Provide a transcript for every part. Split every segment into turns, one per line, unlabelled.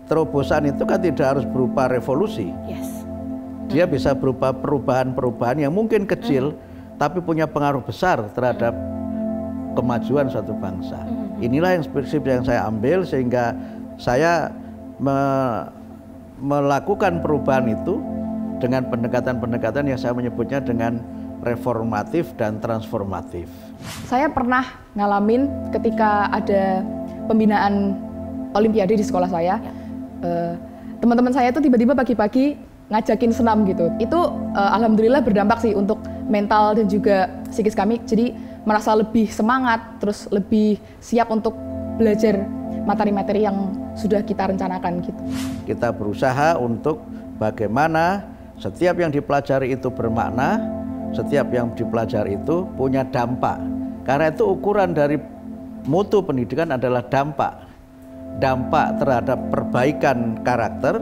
terobosan itu kan tidak harus berupa revolusi.
Yes.
Dia bisa berupa perubahan-perubahan yang mungkin kecil, tapi punya pengaruh besar terhadap kemajuan suatu bangsa. Inilah yang prinsip yang saya ambil, sehingga saya melakukan perubahan itu dengan pendekatan-pendekatan yang saya menyebutnya dengan reformatif dan transformatif.
Saya pernah ngalamin ketika ada pembinaan olimpiade di sekolah saya, teman-teman saya itu tiba-tiba pagi-pagi ngajakin senam gitu. Itu alhamdulillah berdampak sih untuk mental dan juga psikis kami. Jadi merasa lebih semangat, terus lebih siap untuk belajar materi-materi yang sudah kita rencanakan gitu.
Kita berusaha untuk bagaimana setiap yang dipelajari itu bermakna, setiap yang dipelajari itu punya dampak. Karena itu ukuran dari mutu pendidikan adalah dampak. Dampak terhadap perbaikan karakter,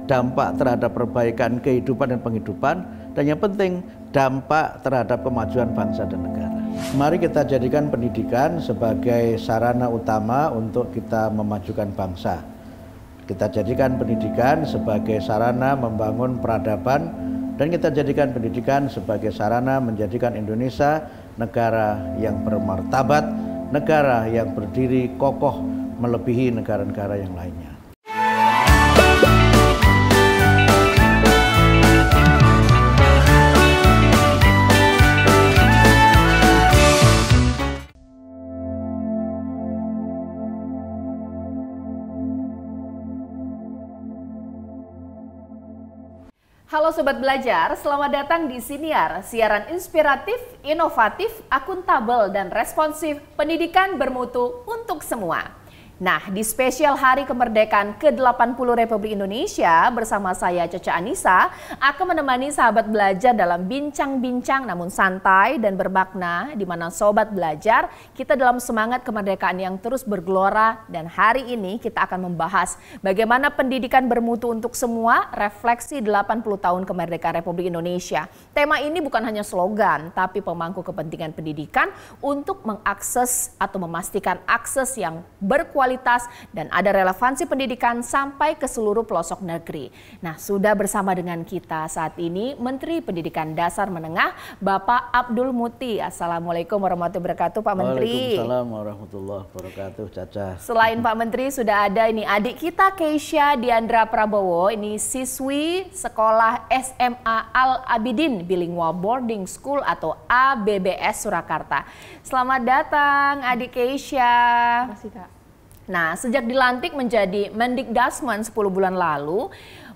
dampak terhadap perbaikan kehidupan dan penghidupan, dan yang penting dampak terhadap kemajuan bangsa dan negara. Mari kita jadikan pendidikan sebagai sarana utama untuk kita memajukan bangsa. Kita jadikan pendidikan sebagai sarana membangun peradaban, dan kita jadikan pendidikan sebagai sarana menjadikan Indonesia negara yang bermartabat, negara yang berdiri kokoh melebihi negara-negara yang lainnya.
Halo Sobat Belajar, selamat datang di Siniar, siaran inspiratif, inovatif, akuntabel, dan responsif pendidikan bermutu untuk semua. Nah, di spesial Hari Kemerdekaan ke-80 Republik Indonesia bersama saya Caca Anissa akan menemani sahabat belajar dalam bincang-bincang namun santai dan bermakna, di mana Sobat Belajar kita dalam semangat kemerdekaan yang terus bergelora, dan hari ini kita akan membahas bagaimana pendidikan bermutu untuk semua, refleksi 80 tahun kemerdekaan Republik Indonesia. Tema ini bukan hanya slogan, tapi pemangku kepentingan pendidikan untuk mengakses atau memastikan akses yang berkualitas dan ada relevansi pendidikan sampai ke seluruh pelosok negeri. Nah, sudah bersama dengan kita saat ini Menteri Pendidikan Dasar Menengah Bapak Abdul Muti. Assalamualaikum warahmatullahi wabarakatuh Pak Menteri.
Waalaikumsalam warahmatullahi wabarakatuh, Caca.
Selain Pak Menteri sudah ada ini adik kita Keisha Diandra Prabowo, ini siswi sekolah SMA Al Abidin Bilingual Boarding School atau ABBS Surakarta. Selamat datang adik Keisha.
Terima kasih Kak.
Nah, sejak dilantik menjadi Mendikdasmen 10 bulan lalu,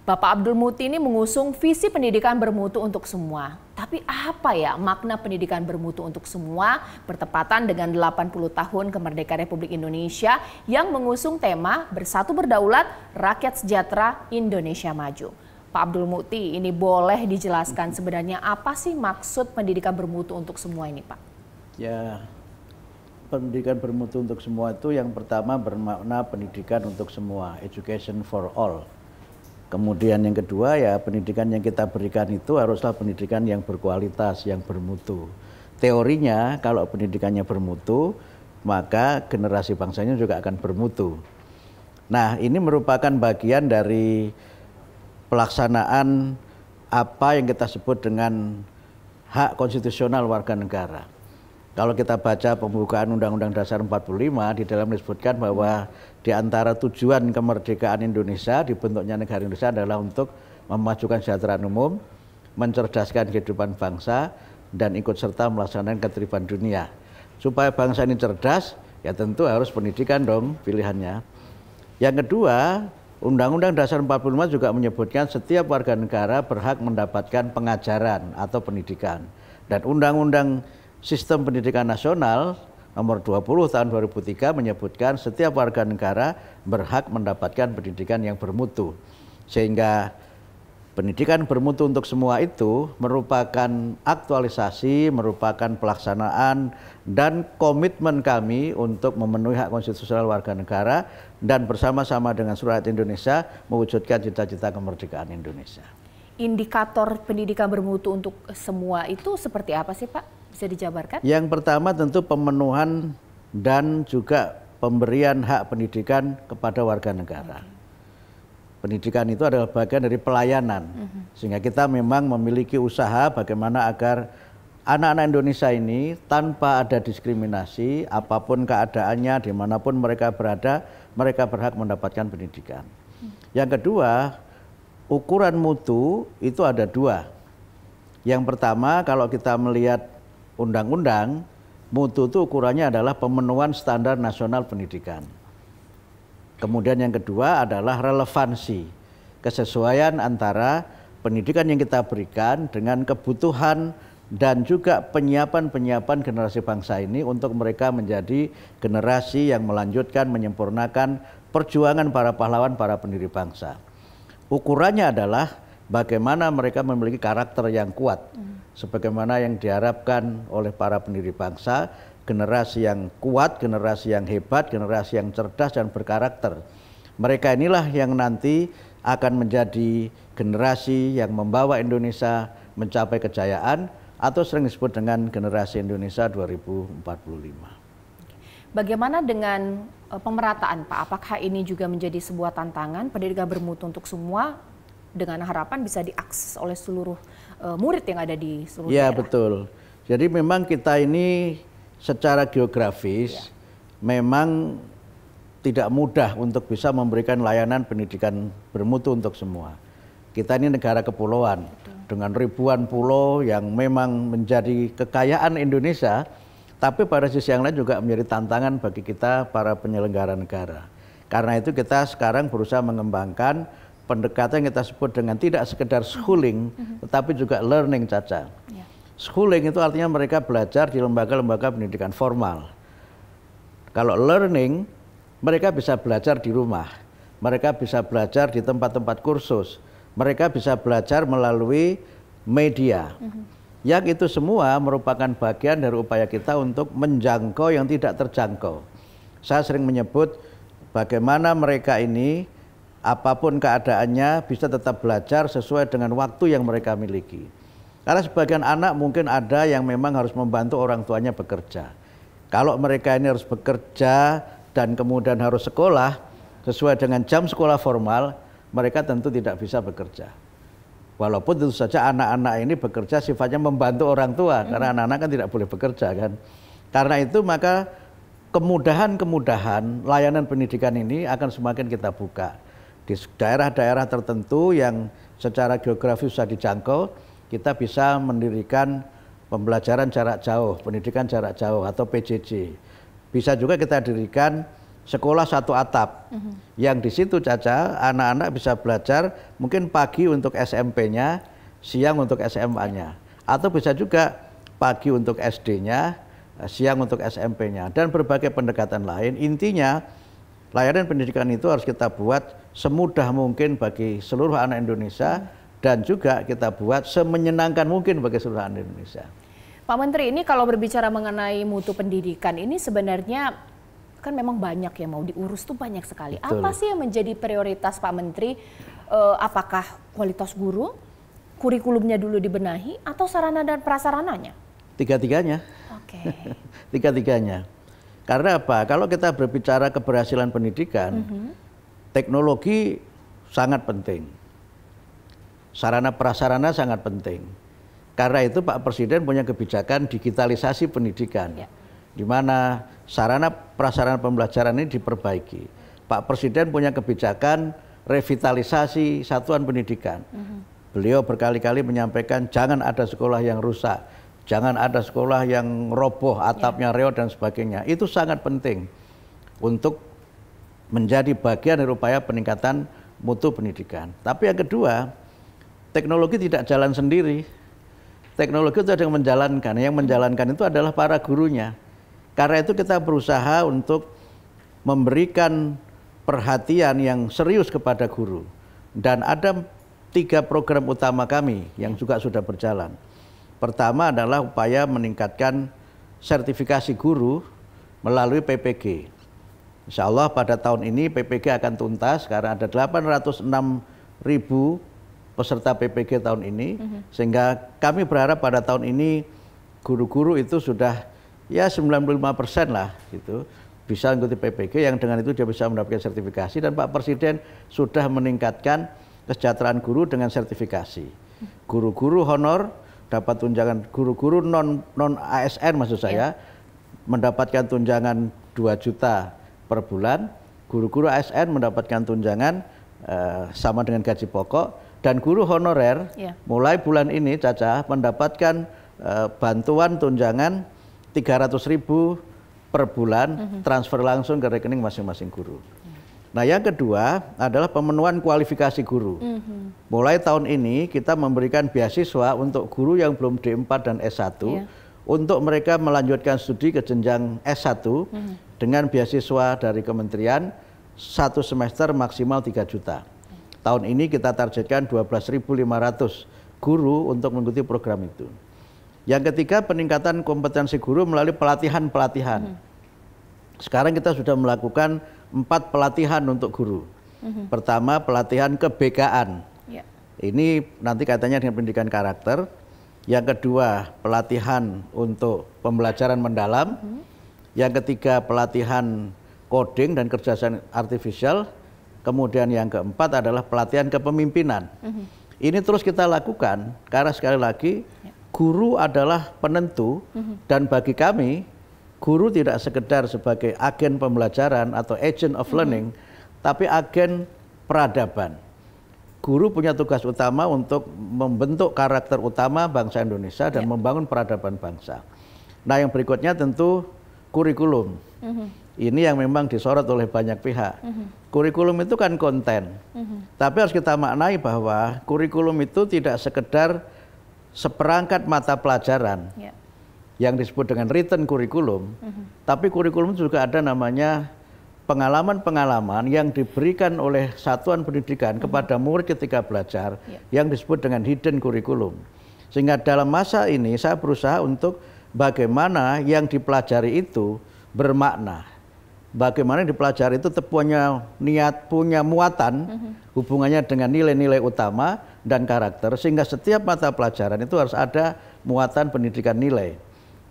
Bapak Abdul Muti ini mengusung visi pendidikan bermutu untuk semua. Tapi apa ya makna pendidikan bermutu untuk semua bertepatan dengan 80 tahun kemerdekaan Republik Indonesia yang mengusung tema Bersatu Berdaulat, Rakyat Sejahtera, Indonesia Maju. Pak Abdul Muti, ini boleh dijelaskan sebenarnya apa sih maksud pendidikan bermutu untuk semua ini, Pak?
Ya, pendidikan bermutu untuk semua itu yang pertama bermakna pendidikan untuk semua, education for all. Kemudian yang kedua ya pendidikan yang kita berikan itu haruslah pendidikan yang berkualitas, yang bermutu. Teorinya kalau pendidikannya bermutu, maka generasi bangsanya juga akan bermutu. Nah, ini merupakan bagian dari pelaksanaan apa yang kita sebut dengan hak konstitusional warga negara. Kalau kita baca pembukaan Undang-Undang Dasar 45, di dalam disebutkan bahwa di antara tujuan kemerdekaan Indonesia, dibentuknya negara Indonesia adalah untuk memajukan kesejahteraan umum, mencerdaskan kehidupan bangsa, dan ikut serta melaksanakan ketertiban dunia. Supaya bangsa ini cerdas, ya tentu harus pendidikan dong pilihannya. Yang kedua, Undang-Undang Dasar 45 juga menyebutkan setiap warga negara berhak mendapatkan pengajaran atau pendidikan. Dan Undang-Undang Sistem Pendidikan Nasional nomor 20 tahun 2003 menyebutkan setiap warga negara berhak mendapatkan pendidikan yang bermutu. Sehingga pendidikan bermutu untuk semua itu merupakan aktualisasi, merupakan pelaksanaan dan komitmen kami untuk memenuhi hak konstitusional warga negara dan bersama-sama dengan seluruh rakyat Indonesia mewujudkan cita-cita kemerdekaan Indonesia.
Indikator pendidikan bermutu untuk semua itu seperti apa sih Pak? Bisa dijabarkan?
Yang pertama tentu pemenuhan dan juga pemberian hak pendidikan kepada warga negara. Pendidikan itu adalah bagian dari pelayanan. Sehingga kita memang memiliki usaha bagaimana agar anak-anak Indonesia ini tanpa ada diskriminasi, apapun keadaannya, dimanapun mereka berada, mereka berhak mendapatkan pendidikan. Yang kedua, ukuran mutu itu ada dua. Yang pertama, kalau kita melihat undang-undang, mutu itu ukurannya adalah pemenuhan standar nasional pendidikan. Kemudian yang kedua adalah relevansi, kesesuaian antara pendidikan yang kita berikan dengan kebutuhan dan juga penyiapan generasi bangsa ini untuk mereka menjadi generasi yang melanjutkan, menyempurnakan perjuangan para pahlawan, para pendiri bangsa. Ukurannya adalah bagaimana mereka memiliki karakter yang kuat, sebagaimana yang diharapkan oleh para pendiri bangsa, generasi yang kuat, generasi yang hebat, generasi yang cerdas dan berkarakter. Mereka inilah yang nanti akan menjadi generasi yang membawa Indonesia mencapai kejayaan atau sering disebut dengan generasi Indonesia 2045.
Bagaimana dengan pemerataan, Pak? Apakah ini juga menjadi sebuah tantangan pendidikan bermutu untuk semua dengan harapan bisa diakses oleh seluruh murid yang ada di seluruh daerah?
Ya, betul. Jadi memang kita ini secara geografis memang tidak mudah untuk bisa memberikan layanan pendidikan bermutu untuk semua. Kita ini negara kepulauan dengan ribuan pulau yang memang menjadi kekayaan Indonesia, tapi pada sisi yang lain juga menjadi tantangan bagi kita para penyelenggara negara. Karena itu kita sekarang berusaha mengembangkan pendekatan yang kita sebut dengan tidak sekedar schooling, tetapi juga learning, Caca. Schooling itu artinya mereka belajar di lembaga-lembaga pendidikan formal. Kalau learning, mereka bisa belajar di rumah, mereka bisa belajar di tempat-tempat kursus, mereka bisa belajar melalui media. Yang itu semua merupakan bagian dari upaya kita untuk menjangkau yang tidak terjangkau. Saya sering menyebut bagaimana mereka ini apapun keadaannya bisa tetap belajar sesuai dengan waktu yang mereka miliki. Karena sebagian anak mungkin ada yang memang harus membantu orang tuanya bekerja. Kalau mereka ini harus bekerja dan kemudian harus sekolah sesuai dengan jam sekolah formal, mereka tentu tidak bisa bekerja. Walaupun tentu saja anak-anak ini bekerja sifatnya membantu orang tua, karena anak-anak kan tidak boleh bekerja kan. Karena itu maka kemudahan-kemudahan layanan pendidikan ini akan semakin kita buka. Di daerah-daerah tertentu yang secara geografis bisa dijangkau, kita bisa mendirikan pembelajaran jarak jauh, pendidikan jarak jauh atau PJJ. Bisa juga kita dirikan sekolah satu atap, yang di situ, Caca, anak-anak bisa belajar mungkin pagi untuk SMP-nya, siang untuk SMA-nya. Atau bisa juga pagi untuk SD-nya, siang untuk SMP-nya. Dan berbagai pendekatan lain. Intinya, layanan pendidikan itu harus kita buat semudah mungkin bagi seluruh anak Indonesia, dan juga kita buat semenyenangkan mungkin bagi seluruh anak Indonesia.
Pak Menteri, ini kalau berbicara mengenai mutu pendidikan ini sebenarnya kan memang banyak yang mau diurus tuh banyak sekali.
Betul.
Apa sih yang menjadi prioritas Pak Menteri? Apakah kualitas guru, kurikulumnya dulu dibenahi, atau sarana dan prasarananya?
Tiga-tiganya.
Oke.
Tiga-tiganya. Karena apa? Kalau kita berbicara keberhasilan pendidikan, teknologi sangat penting. Sarana prasarana sangat penting. Karena itu Pak Presiden punya kebijakan digitalisasi pendidikan, di mana sarana prasarana pembelajaran ini diperbaiki. Pak Presiden punya kebijakan revitalisasi satuan pendidikan. Beliau berkali-kali menyampaikan jangan ada sekolah yang rusak, jangan ada sekolah yang roboh, atapnya reot dan sebagainya. Itu sangat penting untuk menjadi bagian dari upaya peningkatan mutu pendidikan. Tapi yang kedua, teknologi tidak jalan sendiri. Teknologi itu ada yang menjalankan itu adalah para gurunya. Karena itu kita berusaha untuk memberikan perhatian yang serius kepada guru. Dan ada 3 program utama kami yang juga sudah berjalan. Pertama adalah upaya meningkatkan sertifikasi guru melalui PPG. Insya Allah pada tahun ini PPG akan tuntas karena ada 806.000 peserta PPG tahun ini, sehingga kami berharap pada tahun ini guru-guru itu sudah ya 95% lah gitu, bisa mengikuti PPG yang dengan itu dia bisa mendapatkan sertifikasi, dan Pak Presiden sudah meningkatkan kesejahteraan guru dengan sertifikasi. Guru-guru honor dapat tunjangan, guru-guru non ASN maksud saya mendapatkan tunjangan 2 juta per bulan, guru-guru ASN mendapatkan tunjangan sama dengan gaji pokok, dan guru honorer mulai bulan ini Caca mendapatkan bantuan tunjangan 300.000 per bulan transfer langsung ke rekening masing-masing guru. Nah, yang kedua adalah pemenuhan kualifikasi guru. Mulai tahun ini kita memberikan beasiswa untuk guru yang belum D4 dan S1 untuk mereka melanjutkan studi ke jenjang S1 dengan beasiswa dari kementerian 1 semester maksimal 3 juta. Tahun ini kita targetkan 12.500 guru untuk mengikuti program itu. Yang ketiga, peningkatan kompetensi guru melalui pelatihan-pelatihan. Sekarang kita sudah melakukan 4 pelatihan untuk guru. Pertama, pelatihan keBK-an. Ini nanti kaitannya dengan pendidikan karakter. Yang kedua, pelatihan untuk pembelajaran mendalam. Yang ketiga, pelatihan coding dan kecerdasan artifisial. Kemudian yang keempat adalah pelatihan kepemimpinan. Ini terus kita lakukan karena sekali lagi guru adalah penentu, dan bagi kami guru tidak sekedar sebagai agen pembelajaran atau agent of learning, tapi agen peradaban. Guru punya tugas utama untuk membentuk karakter utama bangsa Indonesia dan membangun peradaban bangsa. Nah, yang berikutnya tentu kurikulum. Ini yang memang disorot oleh banyak pihak. Kurikulum itu kan konten, tapi harus kita maknai bahwa kurikulum itu tidak sekedar seperangkat mata pelajaran yang disebut dengan written kurikulum, tapi kurikulum juga ada namanya pengalaman-pengalaman yang diberikan oleh satuan pendidikan kepada murid ketika belajar yang disebut dengan hidden kurikulum. Sehingga dalam masa ini saya berusaha untuk bagaimana yang dipelajari itu bermakna. Bagaimana yang dipelajari itu punya niat, punya muatan, hubungannya dengan nilai-nilai utama dan karakter, sehingga setiap mata pelajaran itu harus ada muatan pendidikan nilai.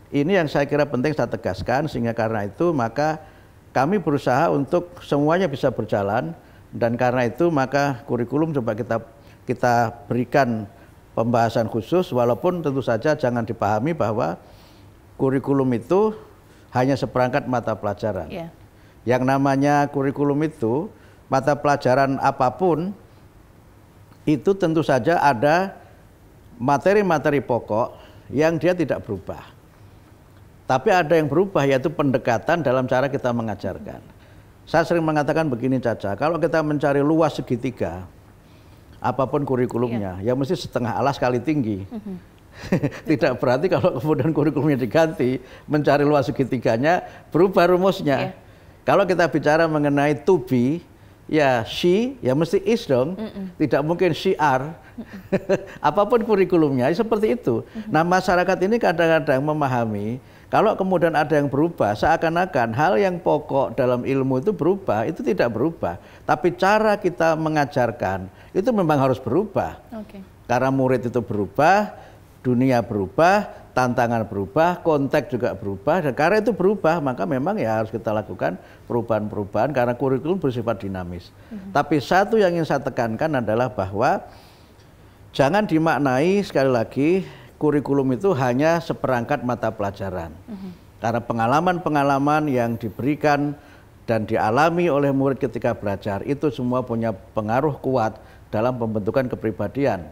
Ini yang saya kira penting saya tegaskan, sehingga karena itu maka kami berusaha untuk semuanya bisa berjalan, dan karena itu maka kurikulum coba kita berikan pembahasan khusus, walaupun tentu saja jangan dipahami bahwa kurikulum itu hanya seperangkat mata pelajaran. Yang namanya kurikulum itu, mata pelajaran apapun, itu tentu saja ada materi-materi pokok yang dia tidak berubah. Tapi ada yang berubah, yaitu pendekatan dalam cara kita mengajarkan. Saya sering mengatakan begini Caca, kalau kita mencari luas segitiga, apapun kurikulumnya, ya mesti setengah alas kali tinggi. Tidak berarti kalau kemudian kurikulumnya diganti, mencari luas segitiganya, berubah rumusnya. Kalau kita bicara mengenai to be, ya she, ya mesti is dong. Tidak mungkin she are. Apapun kurikulumnya, seperti itu. Nah, masyarakat ini kadang-kadang memahami, kalau kemudian ada yang berubah, seakan-akan hal yang pokok dalam ilmu itu berubah, itu tidak berubah. Tapi cara kita mengajarkan, itu memang harus berubah. Karena murid itu berubah, dunia berubah, tantangan berubah, konteks juga berubah, dan karena itu berubah, maka memang ya harus kita lakukan perubahan-perubahan karena kurikulum bersifat dinamis. Tapi satu yang ingin saya tekankan adalah bahwa jangan dimaknai sekali lagi kurikulum itu hanya seperangkat mata pelajaran. Karena pengalaman-pengalaman yang diberikan dan dialami oleh murid ketika belajar itu semua punya pengaruh kuat dalam pembentukan kepribadian.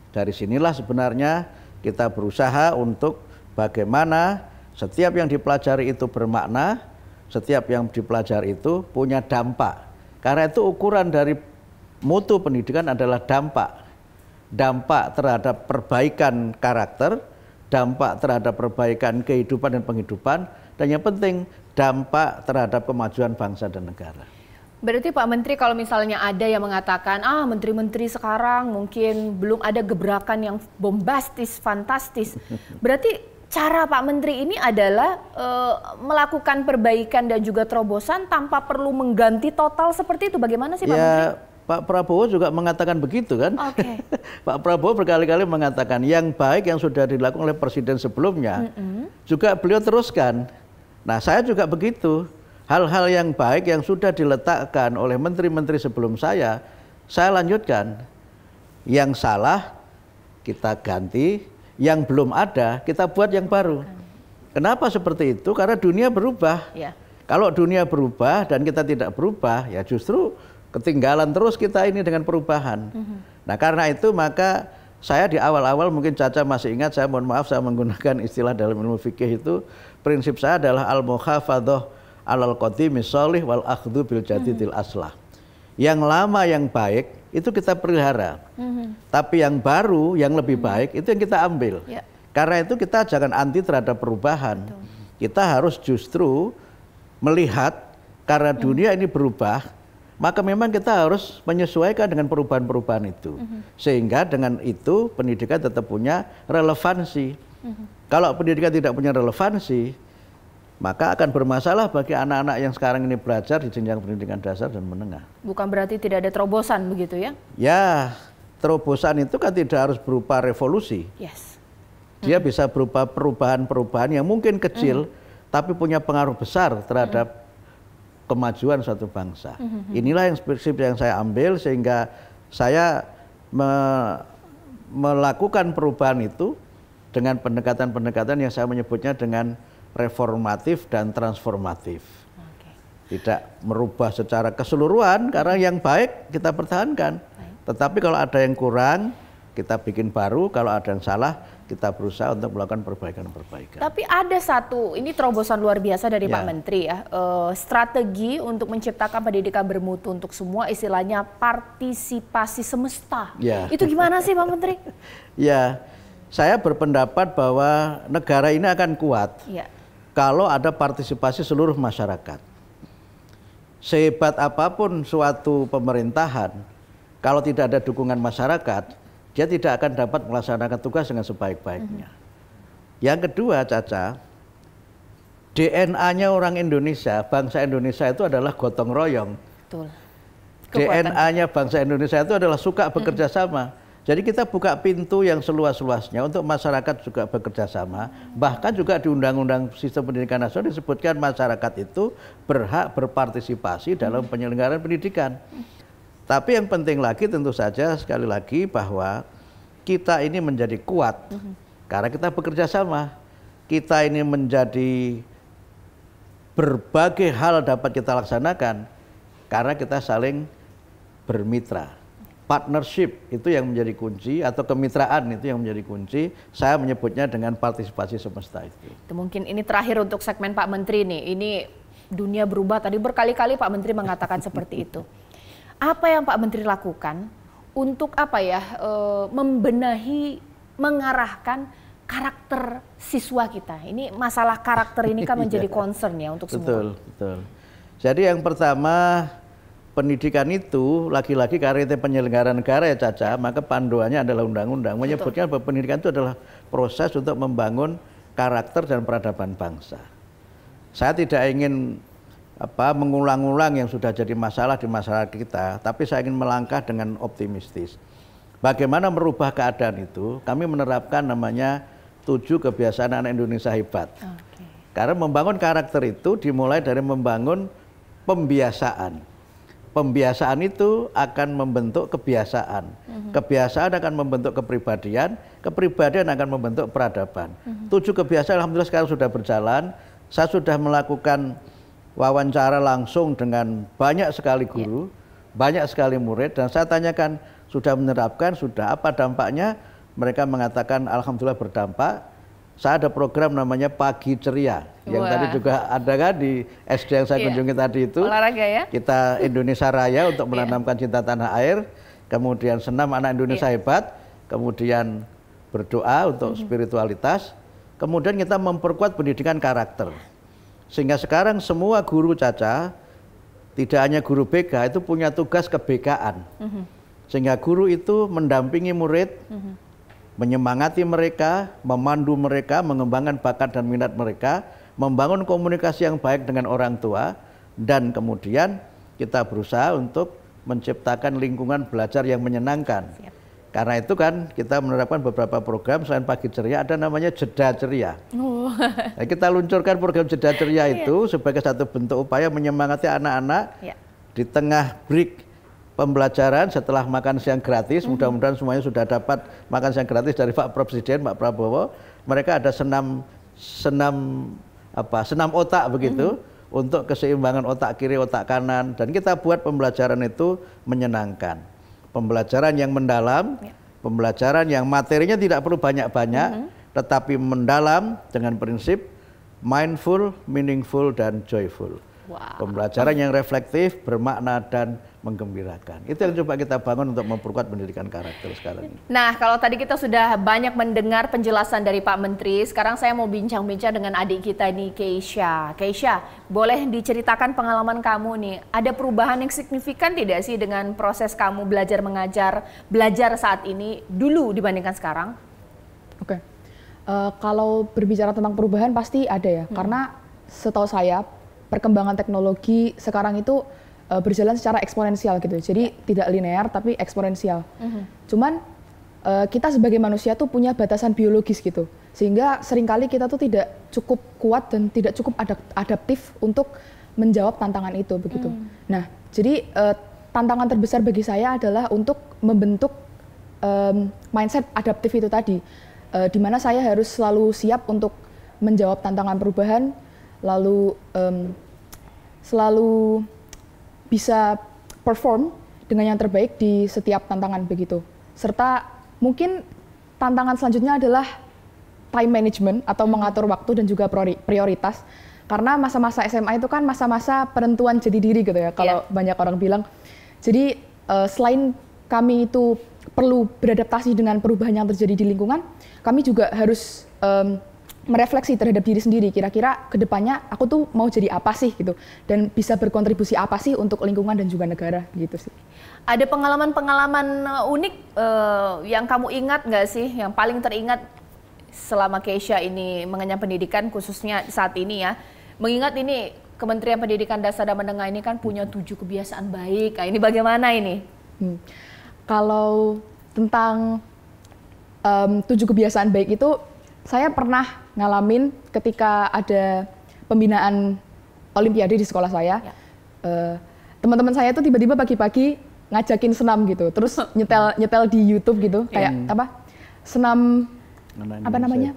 Dari sinilah sebenarnya kita berusaha untuk bagaimana setiap yang dipelajari itu bermakna, setiap yang dipelajari itu punya dampak. Karena itu ukuran dari mutu pendidikan adalah dampak. Dampak terhadap perbaikan karakter, dampak terhadap perbaikan kehidupan dan penghidupan, dan yang penting dampak terhadap kemajuan bangsa dan negara.
Berarti Pak Menteri, kalau misalnya ada yang mengatakan, menteri-menteri sekarang mungkin belum ada gebrakan yang bombastis, fantastis. Berarti cara Pak Menteri ini adalah melakukan perbaikan dan juga terobosan tanpa perlu mengganti total seperti itu. Bagaimana sih Pak Menteri?
Pak Prabowo juga mengatakan begitu kan. Pak Prabowo berkali-kali mengatakan yang baik yang sudah dilakukan oleh presiden sebelumnya, juga beliau teruskan. Nah, saya juga begitu. hal-hal yang baik yang sudah diletakkan oleh menteri-menteri sebelum saya lanjutkan. Yang salah kita ganti, yang belum ada kita buat yang baru. Kenapa seperti itu? Karena dunia berubah. Ya. Kalau dunia berubah dan kita tidak berubah, ya justru ketinggalan terus kita ini dengan perubahan. Nah karena itu maka saya di awal-awal, mungkin Caca masih ingat, saya mohon maaf saya menggunakan istilah dalam ilmu fikih itu, prinsip saya adalah al-muhafadzah alal qadimi sholih wal akhdhu bil jadidil aslah. Yang lama yang baik itu kita pelihara, tapi yang baru yang lebih baik itu yang kita ambil. Ya. Karena itu kita jangan anti terhadap perubahan. Kita harus justru melihat karena dunia ini berubah, maka memang kita harus menyesuaikan dengan perubahan-perubahan itu. Sehingga dengan itu pendidikan tetap punya relevansi. Kalau pendidikan tidak punya relevansi, maka akan bermasalah bagi anak-anak yang sekarang ini belajar di jenjang pendidikan dasar dan menengah.
Bukan berarti tidak ada terobosan begitu ya?
Ya, terobosan itu kan tidak harus berupa revolusi. Yes. Dia bisa berupa perubahan-perubahan yang mungkin kecil, tapi punya pengaruh besar terhadap kemajuan suatu bangsa. Inilah yang prinsip yang saya ambil, sehingga saya melakukan perubahan itu dengan pendekatan-pendekatan yang saya menyebutnya dengan reformatif dan transformatif. Tidak merubah secara keseluruhan, karena yang baik kita pertahankan. Tetapi kalau ada yang kurang, kita bikin baru. Kalau ada yang salah, kita berusaha untuk melakukan perbaikan-perbaikan.
Tapi ada satu, ini terobosan luar biasa dari Pak Menteri ya, strategi untuk menciptakan pendidikan bermutu untuk semua, istilahnya partisipasi semesta. Ya. Itu gimana sih Pak Menteri?
Ya, saya berpendapat bahwa negara ini akan kuat kalau ada partisipasi seluruh masyarakat. Sehebat apapun suatu pemerintahan, kalau tidak ada dukungan masyarakat, dia tidak akan dapat melaksanakan tugas dengan sebaik-baiknya. Yang kedua, Caca, DNA-nya orang Indonesia, bangsa Indonesia itu adalah gotong royong. Betul. DNA-nya bangsa Indonesia itu adalah suka bekerja sama. Jadi kita buka pintu yang seluas-luasnya untuk masyarakat juga bekerja sama. Bahkan juga di Undang-Undang Sistem Pendidikan Nasional disebutkan masyarakat itu berhak berpartisipasi dalam penyelenggaraan pendidikan. Tapi yang penting lagi tentu saja sekali lagi bahwa kita ini menjadi kuat karena kita bekerja sama. Kita ini menjadi berbagai hal dapat kita laksanakan karena kita saling bermitra. Partnership itu yang menjadi kunci, atau kemitraan itu yang menjadi kunci. Saya menyebutnya dengan partisipasi semesta itu.
Mungkin ini terakhir untuk segmen Pak Menteri nih. Ini dunia berubah, tadi berkali-kali Pak Menteri mengatakan seperti itu. Apa yang Pak Menteri lakukan untuk membenahi, mengarahkan karakter siswa kita? Ini masalah karakter ini kan menjadi concern ya untuk semua.
Betul. Jadi yang pertama, pendidikan itu lagi-lagi karena itu penyelenggaraan negara ya Caca, maka panduannya adalah undang-undang menyebutkan bahwa pendidikan itu adalah proses untuk membangun karakter dan peradaban bangsa. Saya tidak ingin mengulang-ulang yang sudah jadi masalah di masyarakat kita, tapi saya ingin melangkah dengan optimistis. Bagaimana merubah keadaan itu? Kami menerapkan namanya 7 kebiasaan anak Indonesia hebat. Karena membangun karakter itu dimulai dari membangun pembiasaan. Pembiasaan itu akan membentuk kebiasaan. Kebiasaan akan membentuk kepribadian, kepribadian akan membentuk peradaban. 7 kebiasaan alhamdulillah sekarang sudah berjalan. Saya sudah melakukan wawancara langsung dengan banyak sekali guru, banyak sekali murid, dan saya tanyakan, sudah menerapkan, sudah apa dampaknya? Mereka mengatakan alhamdulillah berdampak. Saya ada program namanya Pagi Ceria, yang tadi juga ada kan di SD yang saya kunjungi tadi itu.
Olahraga ya?
Kita Indonesia Raya untuk menanamkan cinta tanah air, kemudian senam anak Indonesia hebat, kemudian berdoa untuk spiritualitas, kemudian kita memperkuat pendidikan karakter. Sehingga sekarang semua guru Caca, tidak hanya guru BK, itu punya tugas ke-BK-an. Sehingga guru itu mendampingi murid, menyemangati mereka, memandu mereka, mengembangkan bakat dan minat mereka, membangun komunikasi yang baik dengan orang tua, dan kemudian kita berusaha untuk menciptakan lingkungan belajar yang menyenangkan. Karena itu kan kita menerapkan beberapa program selain Pagi Ceria, ada namanya Jeda Ceria. Nah, kita luncurkan program Jeda Ceria itu sebagai satu bentuk upaya menyemangati anak-anak di tengah break pembelajaran setelah makan siang gratis. Mudah-mudahan semuanya sudah dapat makan siang gratis dari Pak Presiden, Pak Prabowo. Mereka ada senam otak begitu untuk keseimbangan otak kiri, otak kanan, dan kita buat pembelajaran itu menyenangkan. Pembelajaran yang mendalam, pembelajaran yang materinya tidak perlu banyak-banyak, tetapi mendalam dengan prinsip mindful, meaningful, dan joyful. Pembelajaran yang reflektif, bermakna, dan menggembirakan. Itu yang coba kita bangun untuk memperkuat pendidikan karakter sekarang ini.
Nah, kalau tadi kita sudah banyak mendengar penjelasan dari Pak Menteri, sekarang saya mau bincang-bincang dengan adik kita ini, Keisha. Keisha, boleh diceritakan pengalaman kamu nih, ada perubahan yang signifikan tidak sih dengan proses kamu belajar mengajar, belajar saat ini dulu dibandingkan sekarang?
Oke. Kalau berbicara tentang perubahan pasti ada ya, karena setahu saya perkembangan teknologi sekarang itu berjalan secara eksponensial gitu. Jadi tidak linear tapi eksponensial. Cuman kita sebagai manusia tuh punya batasan biologis gitu. Sehingga seringkali kita tuh tidak cukup kuat dan tidak cukup adaptif untuk menjawab tantangan itu begitu. Nah, jadi tantangan terbesar bagi saya adalah untuk membentuk mindset adaptif itu tadi. Di mana saya harus selalu siap untuk menjawab tantangan perubahan, lalu selalu bisa perform dengan yang terbaik di setiap tantangan begitu. Serta mungkin tantangan selanjutnya adalah time management atau mengatur waktu dan juga prioritas. Karena masa-masa SMA itu kan masa-masa penentuan jati diri gitu ya, kalau banyak orang bilang. Jadi selain kami itu perlu beradaptasi dengan perubahan yang terjadi di lingkungan, kami juga harus merefleksi terhadap diri sendiri, kira-kira kedepannya aku tuh mau jadi apa sih gitu, dan bisa berkontribusi apa sih untuk lingkungan dan juga negara gitu sih.
Ada pengalaman-pengalaman unik yang kamu ingat nggak sih, yang paling teringat selama Keisha ini mengenyam pendidikan khususnya saat ini ya, mengingat ini Kementerian Pendidikan Dasar dan Menengah ini kan punya 7 kebiasaan baik, nah, ini bagaimana ini?
Kalau tentang 7 kebiasaan baik itu, saya pernah ngalamin ketika ada pembinaan Olimpiade di sekolah saya. Teman-teman saya itu tiba-tiba pagi-pagi ngajakin senam gitu, terus nyetel di YouTube gitu, kayak apa? Senam apa namanya?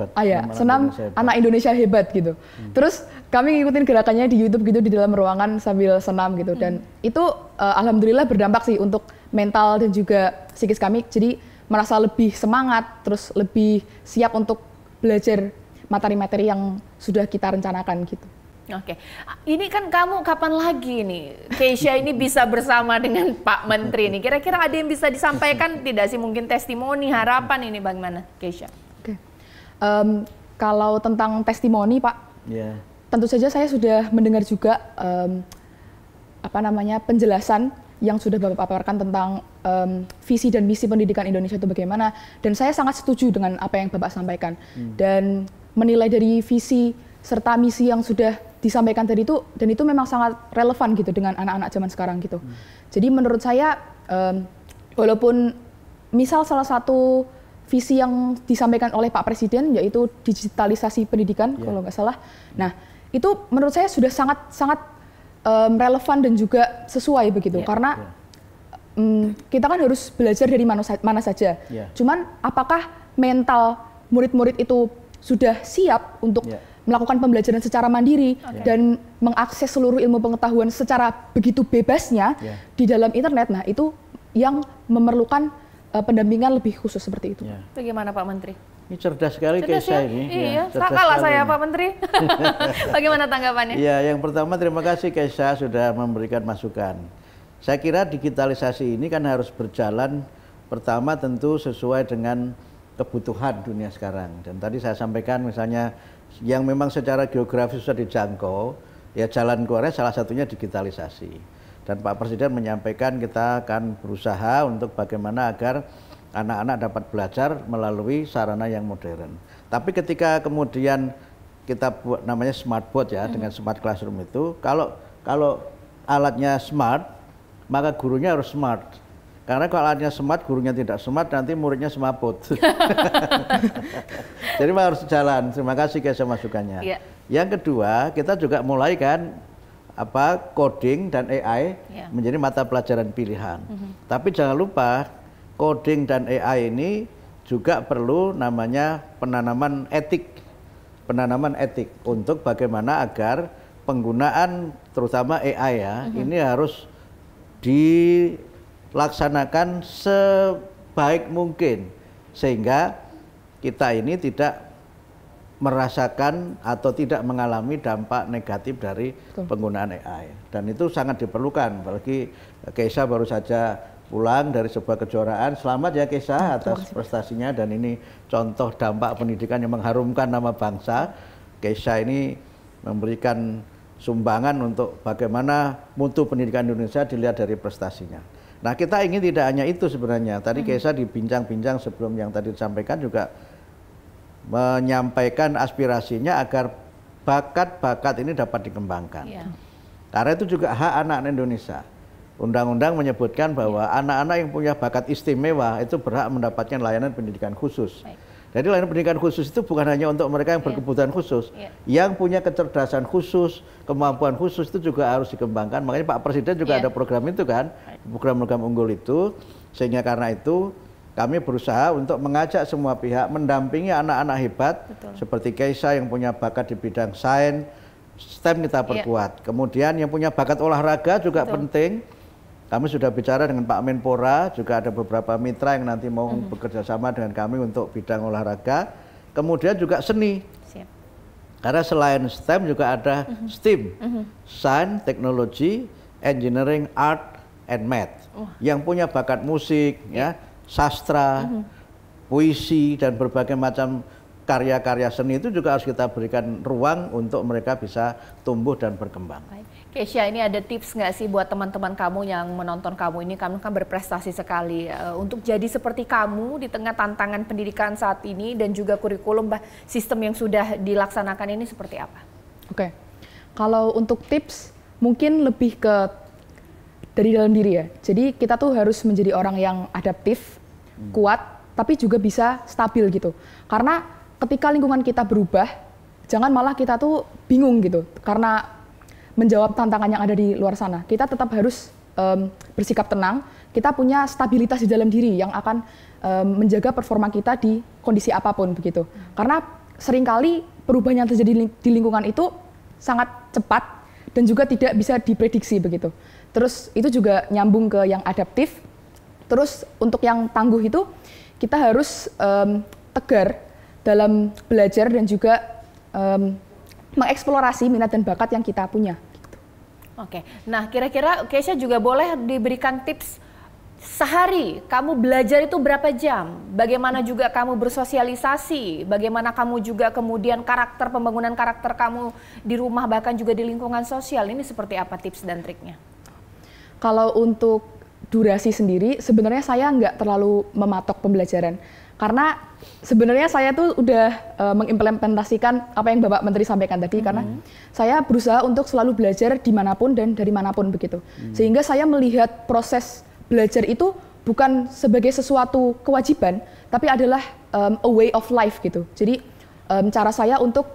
Senam Anak Indonesia Hebat gitu. Terus kami ngikutin gerakannya di YouTube gitu di dalam ruangan sambil senam gitu, dan itu alhamdulillah berdampak sih untuk mental dan juga psikis kami. Jadi merasa lebih semangat, terus lebih siap untuk belajar materi-materi yang sudah kita rencanakan gitu.
Oke, ini kan kamu kapan lagi nih, Keisha ini bisa bersama dengan Pak Menteri nih? Kira-kira ada yang bisa disampaikan tidak sih, mungkin testimoni, harapan ini bagaimana, Keisha?
Oke, kalau tentang testimoni Pak, tentu saja saya sudah mendengar juga penjelasan yang sudah Bapak paparkan tentang visi dan misi pendidikan Indonesia itu bagaimana, dan saya sangat setuju dengan apa yang Bapak sampaikan, dan menilai dari visi serta misi yang sudah disampaikan tadi itu, dan itu memang sangat relevan gitu dengan anak-anak zaman sekarang gitu. Jadi menurut saya walaupun misal salah satu visi yang disampaikan oleh Pak Presiden yaitu digitalisasi pendidikan kalau nggak salah, nah itu menurut saya sudah sangat relevan dan juga sesuai begitu, karena kita kan harus belajar dari mana saja. Cuman apakah mental murid-murid itu sudah siap untuk melakukan pembelajaran secara mandiri dan mengakses seluruh ilmu pengetahuan secara begitu bebasnya di dalam internet? Nah, itu yang memerlukan pendampingan lebih khusus seperti itu.
Bagaimana Pak Menteri?
Ini cerdas sekali Keisha ini.
Iya, kalah saya Pak Menteri. Bagaimana tanggapannya?
Ya, yang pertama terima kasih Keisha sudah memberikan masukan. Saya kira digitalisasi ini kan harus berjalan, pertama tentu sesuai dengan kebutuhan dunia sekarang. Dan tadi saya sampaikan misalnya yang memang secara geografis sudah dijangkau, ya jalan keluarnya salah satunya digitalisasi. Dan Pak Presiden menyampaikan kita akan berusaha untuk bagaimana agar anak-anak dapat belajar melalui sarana yang modern. Tapi ketika kemudian kita buat namanya smartboard ya, dengan smart classroom itu, kalau alatnya smart, maka gurunya harus smart. Karena kalau alatnya smart, gurunya tidak smart, nanti muridnya semaput. Jadi harus jalan. Terima kasih Kesha masukannya. Yeah. Yang kedua, kita juga mulai kan coding dan AI menjadi mata pelajaran pilihan. Tapi jangan lupa coding dan AI ini juga perlu namanya penanaman etik untuk bagaimana agar penggunaan terutama AI ini harus dilaksanakan sebaik mungkin sehingga kita ini tidak merasakan atau tidak mengalami dampak negatif dari penggunaan AI, dan itu sangat diperlukan. Apalagi Kesha baru saja pulang dari sebuah kejuaraan. Selamat ya Kesha atas prestasinya, dan ini contoh dampak pendidikan yang mengharumkan nama bangsa. Kesha ini memberikan sumbangan untuk bagaimana mutu pendidikan Indonesia dilihat dari prestasinya. Nah, kita ingin tidak hanya itu sebenarnya. Tadi Kesha dibincang-bincang sebelum yang tadi disampaikan juga menyampaikan aspirasinya agar bakat-bakat ini dapat dikembangkan. Karena itu juga hak anak-anak Indonesia. Undang-undang menyebutkan bahwa anak-anak yang punya bakat istimewa itu berhak mendapatkan layanan pendidikan khusus. Jadi layanan pendidikan khusus itu bukan hanya untuk mereka yang berkebutuhan khusus, yang punya kecerdasan khusus, kemampuan khusus itu juga harus dikembangkan. Makanya Pak Presiden juga ada program itu kan, program-program unggul itu. Sehingga karena itu kami berusaha untuk mengajak semua pihak mendampingi anak-anak hebat seperti Kesha yang punya bakat di bidang sains, STEM kita perkuat. Kemudian yang punya bakat olahraga juga penting. Kami sudah bicara dengan Pak Menpora, juga ada beberapa mitra yang nanti mau bekerja sama dengan kami untuk bidang olahraga. Kemudian juga seni. Karena selain STEM juga ada STEAM, Science, Technology, Engineering, Art, and Math. Yang punya bakat musik, sastra, puisi, dan berbagai macam karya-karya seni itu juga harus kita berikan ruang untuk mereka bisa tumbuh dan berkembang.
Kesha, ini ada tips nggak sih buat teman-teman kamu yang menonton kamu ini? Kamu kan berprestasi sekali untuk jadi seperti kamu di tengah tantangan pendidikan saat ini dan juga kurikulum sistem yang sudah dilaksanakan ini seperti apa? Oke,
kalau untuk tips mungkin lebih ke dari dalam diri ya. Jadi kita tuh harus menjadi orang yang adaptif, kuat, tapi juga bisa stabil gitu. Karena ketika lingkungan kita berubah, jangan malah kita tuh bingung gitu. Karena menjawab tantangan yang ada di luar sana, kita tetap harus bersikap tenang. Kita punya stabilitas di dalam diri yang akan menjaga performa kita di kondisi apapun begitu. Karena seringkali perubahan yang terjadi di lingkungan itu sangat cepat dan juga tidak bisa diprediksi begitu. Terus itu juga nyambung ke yang adaptif. Terus untuk yang tangguh itu kita harus tegar dalam belajar dan juga mengeksplorasi minat dan bakat yang kita punya. Gitu.
Oke, nah kira-kira Kesha juga boleh diberikan tips sehari kamu belajar itu berapa jam? Bagaimana juga kamu bersosialisasi? Bagaimana kamu juga kemudian pembangunan karakter kamu di rumah bahkan juga di lingkungan sosial? Ini seperti apa tips dan triknya?
Kalau untuk durasi sendiri, sebenarnya saya nggak terlalu mematok pembelajaran. Karena sebenarnya saya tuh udah mengimplementasikan apa yang Bapak Menteri sampaikan tadi, karena saya berusaha untuk selalu belajar dimanapun dan dari manapun begitu. Sehingga saya melihat proses belajar itu bukan sebagai sesuatu kewajiban, tapi adalah a way of life gitu. Jadi cara saya untuk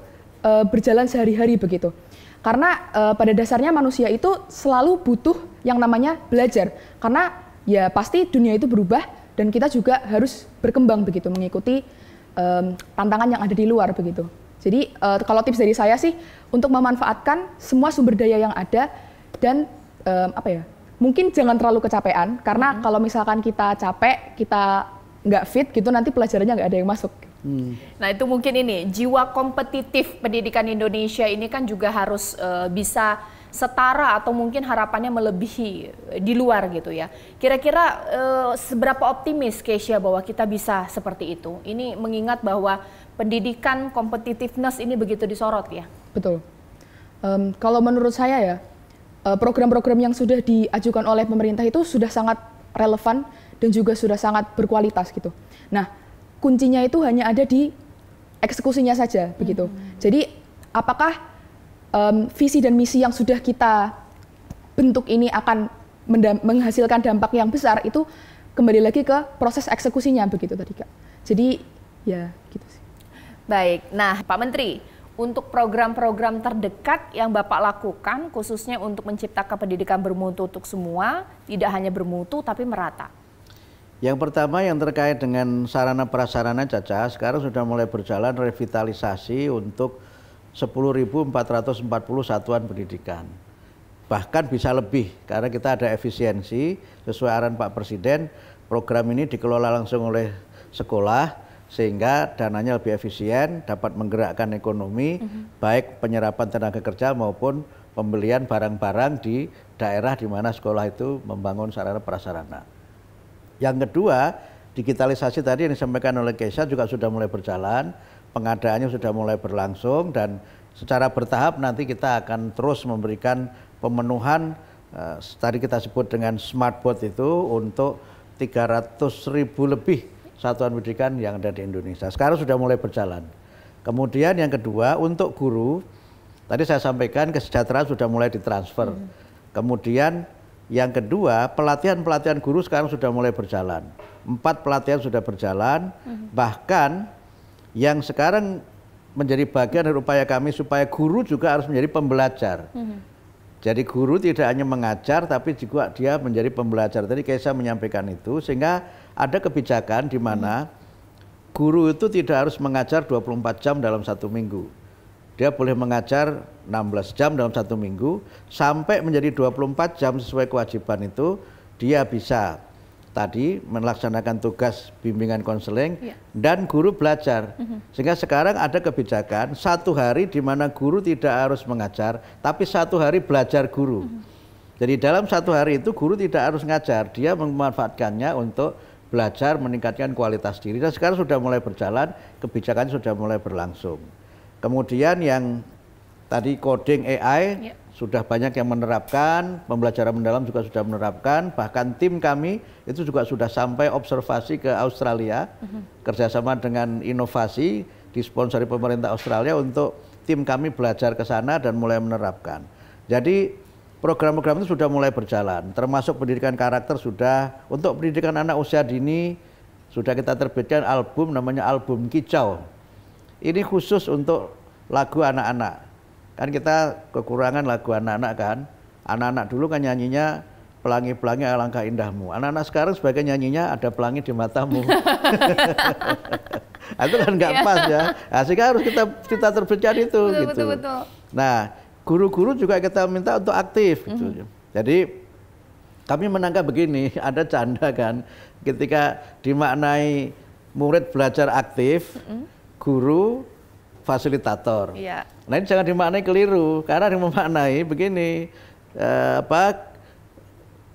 berjalan sehari-hari begitu. Karena pada dasarnya manusia itu selalu butuh yang namanya belajar. Karena ya pasti dunia itu berubah dan kita juga harus berkembang begitu, mengikuti tantangan yang ada di luar begitu. Jadi kalau tips dari saya sih untuk memanfaatkan semua sumber daya yang ada dan mungkin jangan terlalu kecapean. Karena kalau misalkan kita capek, kita nggak fit gitu, nanti pelajarannya nggak ada yang masuk.
Nah itu mungkin ini jiwa kompetitif pendidikan Indonesia ini kan juga harus bisa setara atau mungkin harapannya melebihi di luar gitu ya. Kira-kira seberapa optimis Kesha bahwa kita bisa seperti itu? Ini mengingat bahwa pendidikan competitiveness ini begitu disorot ya.
Betul. Kalau menurut saya ya program-program yang sudah diajukan oleh pemerintah itu sudah sangat relevan dan juga sudah sangat berkualitas gitu. Nah kuncinya itu hanya ada di eksekusinya saja begitu. Jadi apakah visi dan misi yang sudah kita bentuk ini akan menghasilkan dampak yang besar, itu kembali lagi ke proses eksekusinya begitu tadi Kak. Jadi ya gitu sih.
Baik, nah Pak Menteri, untuk program-program terdekat yang Bapak lakukan khususnya untuk menciptakan pendidikan bermutu untuk semua, tidak hanya bermutu tapi merata.
Yang pertama yang terkait dengan sarana prasarana Caca, sekarang sudah mulai berjalan revitalisasi untuk 10.440 satuan pendidikan. Bahkan bisa lebih karena kita ada efisiensi sesuai arahan Pak Presiden, program ini dikelola langsung oleh sekolah sehingga dananya lebih efisien, dapat menggerakkan ekonomi, baik penyerapan tenaga kerja maupun pembelian barang-barang di daerah di mana sekolah itu membangun sarana prasarana. Yang kedua, digitalisasi tadi yang disampaikan oleh Keisha juga sudah mulai berjalan, pengadaannya sudah mulai berlangsung dan secara bertahap nanti kita akan terus memberikan pemenuhan tadi kita sebut dengan smart board itu untuk 300.000 lebih satuan pendidikan yang ada di Indonesia. Sekarang sudah mulai berjalan. Kemudian yang kedua untuk guru, tadi saya sampaikan kesejahteraan sudah mulai ditransfer. Kemudian yang kedua pelatihan guru sekarang sudah mulai berjalan. 4 pelatihan sudah berjalan, bahkan yang sekarang menjadi bagian dari upaya kami supaya guru juga harus menjadi pembelajar. Jadi guru tidak hanya mengajar tapi juga dia menjadi pembelajar. Tadi Keisha menyampaikan itu sehingga ada kebijakan di mana guru itu tidak harus mengajar 24 jam dalam 1 minggu. Dia boleh mengajar 16 jam dalam 1 minggu sampai menjadi 24 jam sesuai kewajiban itu dia bisa tadi melaksanakan tugas bimbingan konseling dan guru belajar. Sehingga sekarang ada kebijakan 1 hari di mana guru tidak harus mengajar tapi 1 hari belajar guru. Jadi dalam 1 hari itu guru tidak harus ngajar, dia memanfaatkannya untuk belajar meningkatkan kualitas diri dan sekarang sudah mulai berjalan, kebijakannya sudah mulai berlangsung. Kemudian yang tadi coding AI sudah banyak yang menerapkan, pembelajaran mendalam juga sudah menerapkan, bahkan tim kami itu juga sudah sampai observasi ke Australia, kerjasama dengan inovasi, disponsori pemerintah Australia untuk tim kami belajar ke sana dan mulai menerapkan. Jadi program-program itu sudah mulai berjalan, termasuk pendidikan karakter sudah, untuk pendidikan anak usia dini sudah kita terbitkan album namanya album Kicau. Ini khusus untuk lagu anak-anak. Kan kita kekurangan lagu anak-anak kan. Anak-anak dulu kan nyanyinya pelangi-pelangi alangkah indahmu. Anak-anak sekarang sebagai nyanyinya ada pelangi di matamu. Itu kan nggak pas ya. Nah, sehingga harus kita terbitkan itu. Betul. Nah, guru-guru juga kita minta untuk aktif. Gitu. Jadi kami menangkap begini, ada canda kan. Ketika dimaknai murid belajar aktif, guru fasilitator. Nah ini jangan dimaknai keliru, karena yang memaknai begini,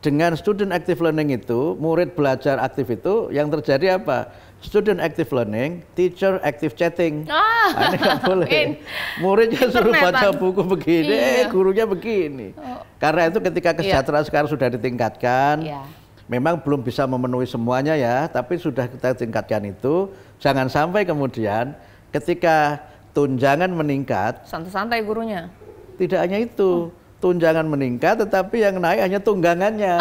dengan student active learning itu, murid belajar aktif itu, yang terjadi apa? Student active learning, teacher active chatting. Nah, ini nggak boleh. Muridnya suruh baca buku begini, gurunya begini. Karena itu ketika kesejahteraan sekarang sudah ditingkatkan, memang belum bisa memenuhi semuanya ya, tapi sudah kita tingkatkan itu. Jangan sampai kemudian ketika tunjangan meningkat,
santai-santai gurunya.
Tidak hanya itu, tunjangan meningkat, tetapi yang naik hanya tunggangannya.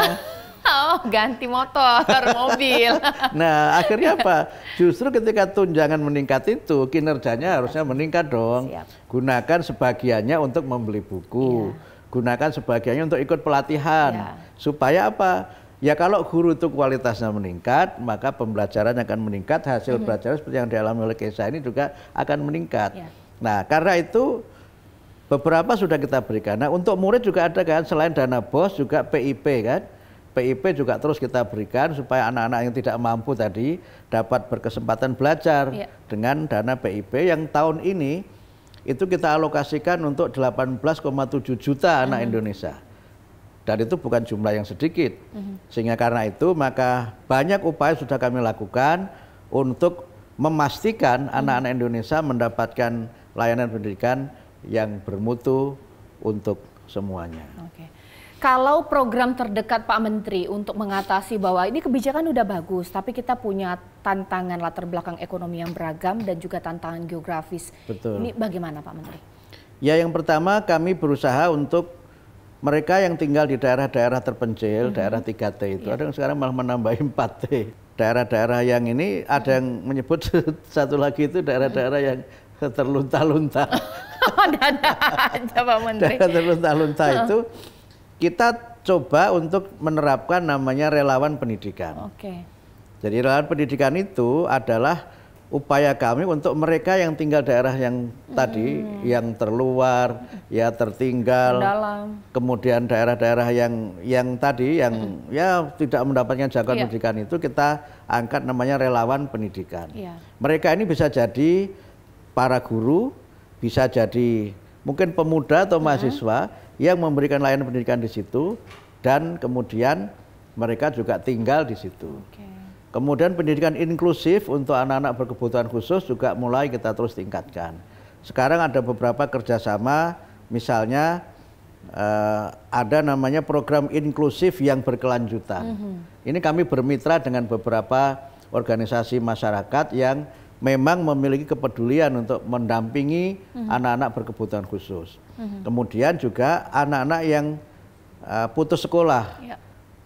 Oh, ganti motor, mobil.
Nah, akhirnya apa? Justru ketika tunjangan meningkat itu, kinerjanya harusnya meningkat dong. Gunakan sebagiannya untuk membeli buku, gunakan sebagiannya untuk ikut pelatihan, supaya apa? Ya kalau guru itu kualitasnya meningkat, maka pembelajaran akan meningkat, hasil belajar seperti yang dialami oleh Keisha ini juga akan meningkat. Nah, karena itu beberapa sudah kita berikan. Nah, untuk murid juga ada kan, selain dana BOS juga PIP kan. PIP juga terus kita berikan supaya anak-anak yang tidak mampu tadi dapat berkesempatan belajar dengan dana PIP yang tahun ini itu kita alokasikan untuk 18,7 juta anak Indonesia. Dan itu bukan jumlah yang sedikit. Sehingga karena itu maka banyak upaya sudah kami lakukan untuk memastikan anak-anak Indonesia mendapatkan layanan pendidikan yang bermutu untuk semuanya.
Kalau program terdekat Pak Menteri untuk mengatasi bahwa ini kebijakan udah bagus, tapi kita punya tantangan latar belakang ekonomi yang beragam dan juga tantangan geografis.
Betul.
Ini bagaimana Pak Menteri?
Ya, yang pertama kami berusaha untuk mereka yang tinggal di daerah-daerah terpencil, daerah 3T itu, ada yang sekarang malah menambahi 4T. Daerah-daerah yang ini ada yang menyebut satu lagi itu daerah-daerah yang terlunta-lunta.
Ada aja Pak Menteri.
Daerah terlunta-lunta itu kita coba untuk menerapkan namanya relawan pendidikan.
Oke.
Jadi relawan pendidikan itu adalah upaya kami untuk mereka yang tinggal daerah yang tadi, yang terluar, ya tertinggal, kemudian daerah-daerah yang tadi, yang ya tidak mendapatkan jangkauan pendidikan itu kita angkat namanya relawan pendidikan. Mereka ini bisa jadi para guru, bisa jadi mungkin pemuda atau mahasiswa yang memberikan layanan pendidikan di situ, dan kemudian mereka juga tinggal di situ. Kemudian pendidikan inklusif untuk anak-anak berkebutuhan khusus juga mulai kita terus tingkatkan. Sekarang ada beberapa kerjasama, misalnya ada namanya program inklusif yang berkelanjutan. Ini kami bermitra dengan beberapa organisasi masyarakat yang memang memiliki kepedulian untuk mendampingi anak-anak berkebutuhan khusus. Kemudian juga anak-anak yang putus sekolah.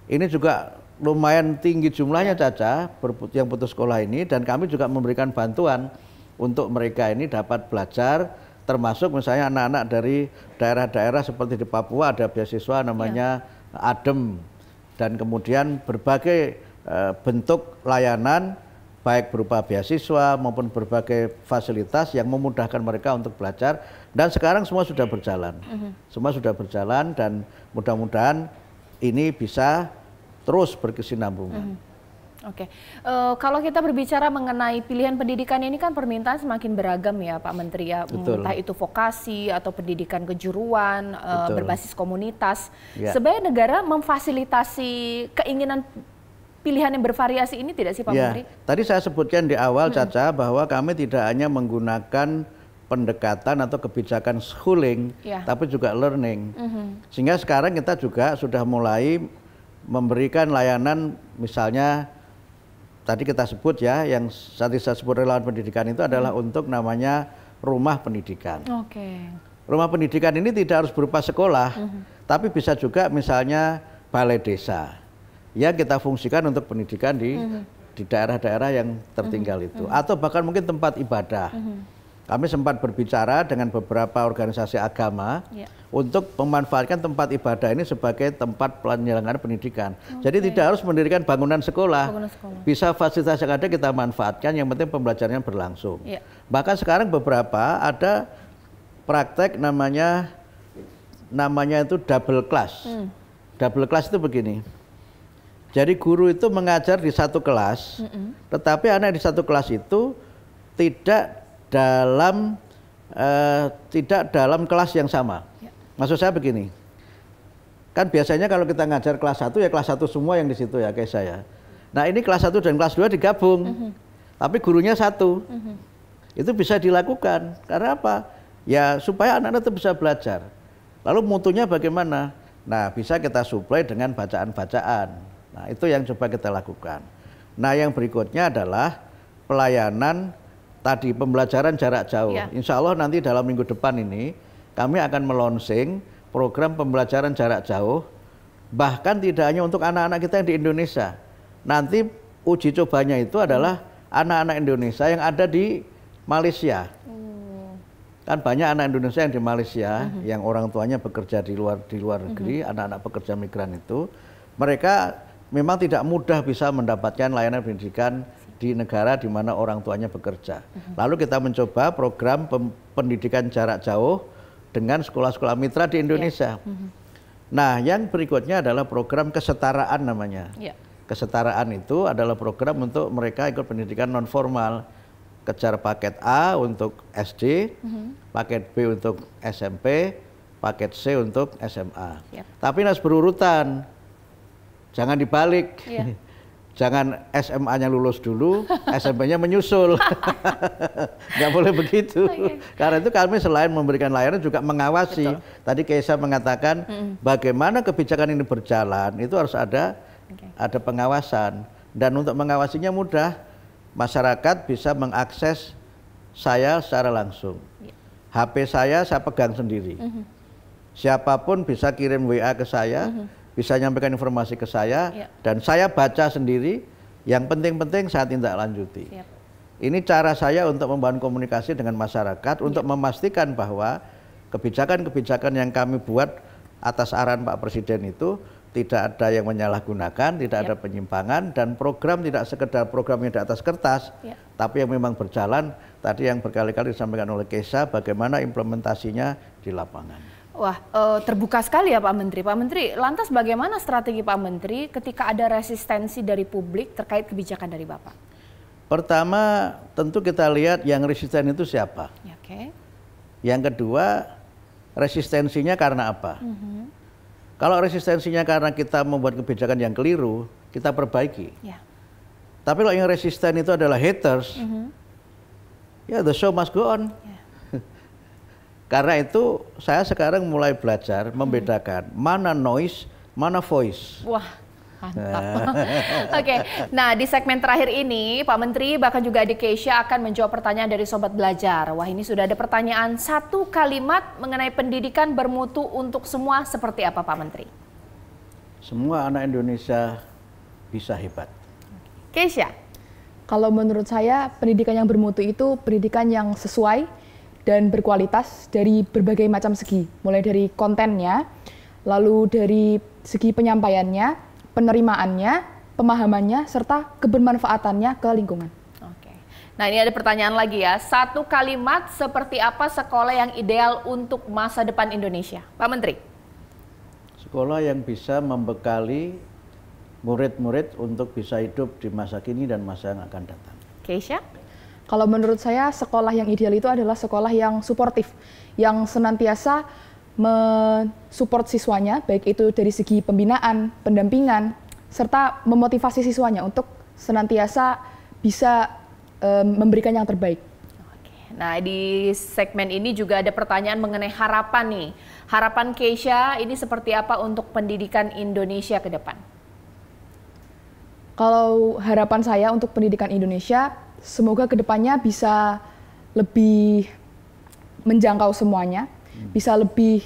Ini juga lumayan tinggi jumlahnya Caca yang putus sekolah ini, dan kami juga memberikan bantuan untuk mereka ini dapat belajar, termasuk misalnya anak-anak dari daerah-daerah seperti di Papua ada beasiswa namanya ADEM, dan kemudian berbagai bentuk layanan baik berupa beasiswa maupun berbagai fasilitas yang memudahkan mereka untuk belajar, dan sekarang semua sudah berjalan. Semua sudah berjalan dan mudah-mudahan ini bisa terus berkesinambungan.
Kalau kita berbicara mengenai pilihan pendidikan ini kan permintaan semakin beragam ya Pak Menteri ya. Entah itu vokasi atau pendidikan kejuruan, berbasis komunitas. Sebenarnya negara memfasilitasi keinginan pilihan yang bervariasi ini tidak sih Pak Menteri?
Tadi saya sebutkan di awal Caca bahwa kami tidak hanya menggunakan pendekatan atau kebijakan schooling, tapi juga learning. Sehingga sekarang kita juga sudah mulai memberikan layanan, misalnya tadi kita sebut ya, yang tadi saya sebut relawan pendidikan itu adalah untuk namanya rumah pendidikan. Rumah pendidikan ini tidak harus berupa sekolah, tapi bisa juga misalnya balai desa yang kita fungsikan untuk pendidikan di daerah-daerah yang tertinggal itu, atau bahkan mungkin tempat ibadah. Kami sempat berbicara dengan beberapa organisasi agama untuk memanfaatkan tempat ibadah ini sebagai tempat penyelenggaraan pendidikan. Jadi tidak harus mendirikan bangunan sekolah. Bisa fasilitas yang ada kita manfaatkan, yang penting pembelajarannya berlangsung. Bahkan sekarang beberapa ada praktek namanya itu double class. Double class itu begini. Jadi guru itu mengajar di satu kelas, tetapi anak di satu kelas itu tidak dalam kelas yang sama. Maksud saya begini, kan biasanya kalau kita ngajar kelas 1 ya kelas 1 semua yang di situ ya kayak saya. Nah ini kelas 1 dan kelas 2 digabung, tapi gurunya satu. Itu bisa dilakukan, karena apa? Ya supaya anak-anak itu bisa belajar. Lalu mutunya bagaimana? Nah bisa kita suplai dengan bacaan-bacaan. Nah itu yang coba kita lakukan. Nah yang berikutnya adalah pelayanan tadi pembelajaran jarak jauh. Insya Allah nanti dalam minggu depan ini kami akan melonsing program pembelajaran jarak jauh, bahkan tidak hanya untuk anak-anak kita yang di Indonesia. Nanti uji cobanya itu adalah anak-anak Indonesia yang ada di Malaysia. Kan banyak anak Indonesia yang di Malaysia yang orang tuanya bekerja di luar negeri, anak-anak pekerja migran itu, mereka memang tidak mudah bisa mendapatkan layanan pendidikan di negara di mana orang tuanya bekerja. Lalu kita mencoba program pendidikan jarak jauh dengan sekolah-sekolah mitra di Indonesia. Nah, yang berikutnya adalah program kesetaraan namanya. Kesetaraan itu adalah program untuk mereka ikut pendidikan non formal. Kejar paket A untuk SD, paket B untuk SMP, paket C untuk SMA. Tapi harus berurutan. Jangan dibalik. Jangan SMA-nya lulus dulu, SMP-nya menyusul. Nggak boleh begitu. Karena itu kami selain memberikan layanan juga mengawasi. Tadi Keisa mengatakan bagaimana kebijakan ini berjalan, itu harus ada pengawasan. Dan untuk mengawasinya mudah, masyarakat bisa mengakses saya secara langsung. HP saya pegang sendiri. Siapapun bisa kirim WA ke saya, bisa nyampaikan informasi ke saya, dan saya baca sendiri. Yang penting-penting saya tindak lanjuti. Ini cara saya untuk membangun komunikasi dengan masyarakat, untuk memastikan bahwa kebijakan-kebijakan yang kami buat atas arahan Pak Presiden itu tidak ada yang menyalahgunakan, tidak ada penyimpangan, dan program tidak sekedar program yang di atas kertas, tapi yang memang berjalan. Tadi yang berkali-kali disampaikan oleh Keisha, bagaimana implementasinya di lapangan.
Wah, terbuka sekali ya Pak Menteri. Pak Menteri, lantas bagaimana strategi Pak Menteri ketika ada resistensi dari publik terkait kebijakan dari Bapak?
Pertama, tentu kita lihat yang resisten itu siapa. Yang kedua, resistensinya karena apa? Kalau resistensinya karena kita membuat kebijakan yang keliru, kita perbaiki. Tapi kalau yang resisten itu adalah haters, ya the show must go on. Karena itu saya sekarang mulai belajar membedakan mana noise, mana voice.
Wah, mantap. Oke, nah di segmen terakhir ini Pak Menteri bahkan juga adik Keisha akan menjawab pertanyaan dari Sobat Belajar. Wah, ini sudah ada pertanyaan, satu kalimat mengenai pendidikan bermutu untuk semua seperti apa Pak Menteri?
Semua anak Indonesia bisa hebat.
Keisha?
Kalau menurut saya pendidikan yang bermutu itu pendidikan yang sesuai dan berkualitas dari berbagai macam segi, mulai dari kontennya, lalu dari segi penyampaiannya, penerimaannya, pemahamannya, serta kebermanfaatannya ke lingkungan.
Oke. Nah ini ada pertanyaan lagi ya, satu kalimat seperti apa sekolah yang ideal untuk masa depan Indonesia? Pak Menteri.
Sekolah yang bisa membekali murid-murid untuk bisa hidup di masa kini dan masa yang akan datang.
Keisha?
Kalau menurut saya sekolah yang ideal itu adalah sekolah yang suportif, yang senantiasa mensupport siswanya, baik itu dari segi pembinaan, pendampingan, serta memotivasi siswanya untuk senantiasa bisa memberikan yang terbaik.
Oke. Nah di segmen ini juga ada pertanyaan mengenai harapan nih. Harapan Keisha ini seperti apa untuk pendidikan Indonesia ke depan?
Kalau harapan saya untuk pendidikan Indonesia, semoga kedepannya bisa lebih menjangkau semuanya, bisa lebih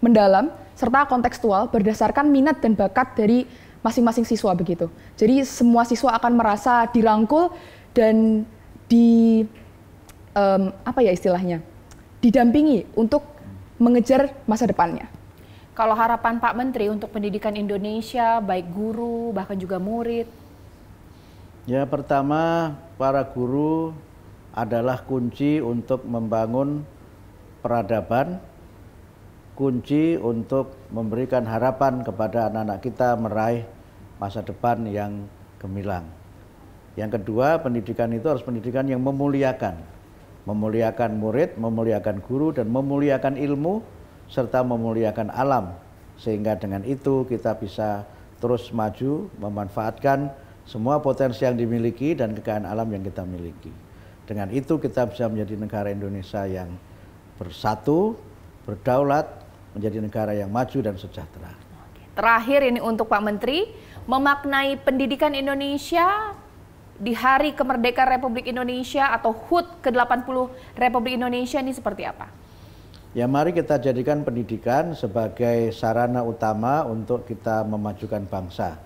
mendalam, serta kontekstual berdasarkan minat dan bakat dari masing-masing siswa begitu. Jadi semua siswa akan merasa dirangkul dan didampingi untuk mengejar masa depannya.
Kalau harapan Pak Menteri untuk pendidikan Indonesia, baik guru bahkan juga murid?
Ya, pertama, para guru adalah kunci untuk membangun peradaban, kunci untuk memberikan harapan kepada anak-anak kita meraih masa depan yang gemilang. Yang kedua, pendidikan itu harus pendidikan yang memuliakan murid, memuliakan guru, dan memuliakan ilmu, serta memuliakan alam. Sehingga dengan itu kita bisa terus maju, memanfaatkan semua potensi yang dimiliki dan kekayaan alam yang kita miliki. Dengan itu kita bisa menjadi negara Indonesia yang bersatu, berdaulat, menjadi negara yang maju dan sejahtera.
Terakhir ini untuk Pak Menteri, memaknai pendidikan Indonesia di Hari Kemerdekaan Republik Indonesia atau HUT ke-80 Republik Indonesia ini seperti apa?
Ya, mari kita jadikan pendidikan sebagai sarana utama untuk kita memajukan bangsa.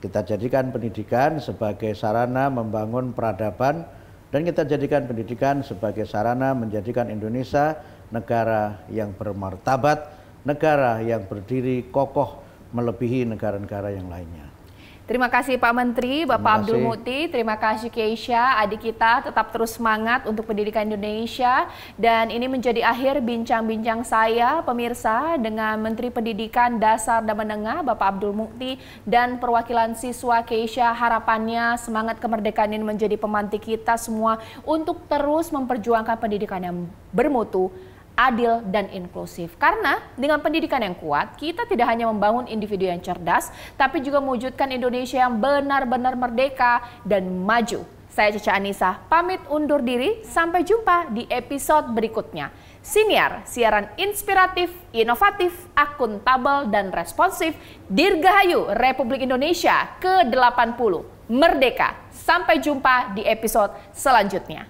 Kita jadikan pendidikan sebagai sarana membangun peradaban, dan kita jadikan pendidikan sebagai sarana menjadikan Indonesia negara yang bermartabat, negara yang berdiri kokoh melebihi negara-negara yang lainnya.
Terima kasih Pak Menteri, Bapak Abdul Mukti, terima kasih Keisha, adik kita tetap terus semangat untuk pendidikan Indonesia. Dan ini menjadi akhir bincang-bincang saya, pemirsa, dengan Menteri Pendidikan Dasar dan Menengah, Bapak Abdul Mukti, dan perwakilan siswa Keisha. Harapannya semangat kemerdekaan ini menjadi pemantik kita semua untuk terus memperjuangkan pendidikan yang bermutu, adil dan inklusif. Karena dengan pendidikan yang kuat, kita tidak hanya membangun individu yang cerdas, tapi juga mewujudkan Indonesia yang benar-benar merdeka dan maju. Saya Caca Anissa, pamit undur diri, sampai jumpa di episode berikutnya. Siniar, siaran inspiratif, inovatif, akuntabel, dan responsif, Dirgahayu Republik Indonesia ke-80, Merdeka. Sampai jumpa di episode selanjutnya.